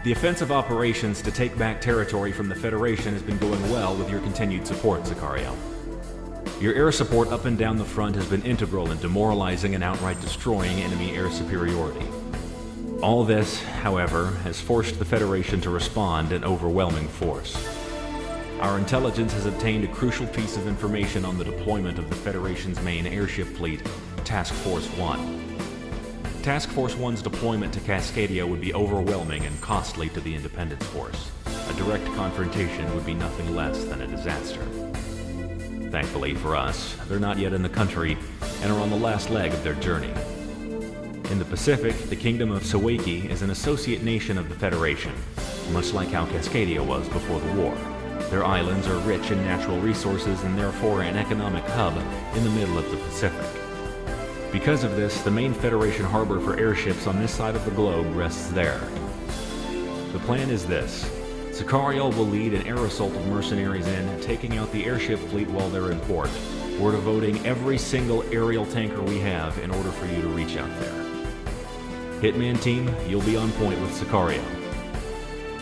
The offensive operations to take back territory from the Federation has been going well with your continued support, Sicario. Your air support up and down the front has been integral in demoralizing and outright destroying enemy air superiority. All this, however, has forced the Federation to respond in overwhelming force. Our intelligence has obtained a crucial piece of information on the deployment of the Federation's main airship fleet, Task Force 1. Task Force 1's deployment to Cascadia would be overwhelming and costly to the Independence Force. A direct confrontation would be nothing less than a disaster. Thankfully for us, they're not yet in the country and are on the last leg of their journey. In the Pacific, the Kingdom of Sawaki is an associate nation of the Federation, much like how Cascadia was before the war. Their islands are rich in natural resources and therefore an economic hub in the middle of the Pacific. Because of this, the main Federation harbor for airships on this side of the globe rests there. The plan is this. Sicario will lead an air assault of mercenaries in, taking out the airship fleet while they're in port. We're devoting every single aerial tanker we have in order for you to reach out there. Hitman team, you'll be on point with Sicario.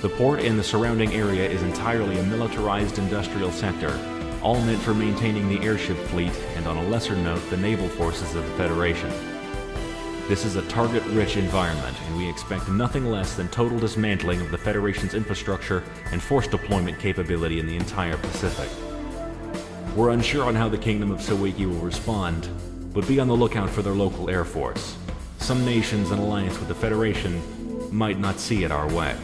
The port and the surrounding area is entirely a militarized industrial sector, all meant for maintaining the airship fleet and, on a lesser note, the naval forces of the Federation. This is a target-rich environment, and we expect nothing less than total dismantling of the Federation's infrastructure and force deployment capability in the entire Pacific. We're unsure on how the Kingdom of Sawaki will respond, but be on the lookout for their local air force. Some nations in alliance with the Federation might not see it our way.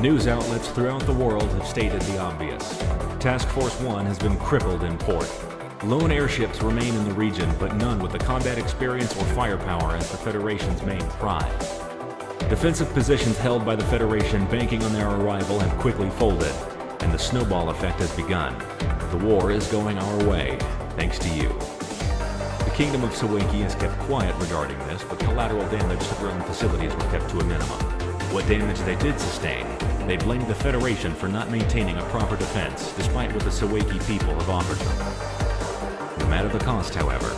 News outlets throughout the world have stated the obvious. Task Force 1 has been crippled in port. Lone airships remain in the region, but none with the combat experience or firepower as the Federation's main pride. Defensive positions held by the Federation banking on their arrival have quickly folded, and the snowball effect has begun. The war is going our way, thanks to you. The Kingdom of Sawaki has kept quiet regarding this, but collateral damage to their own facilities were kept to a minimum. What damage they did sustain, they blamed the Federation for not maintaining a proper defense, despite what the Sawaki people have offered them. No matter the cost, however,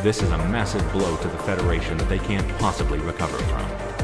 this is a massive blow to the Federation that they can't possibly recover from.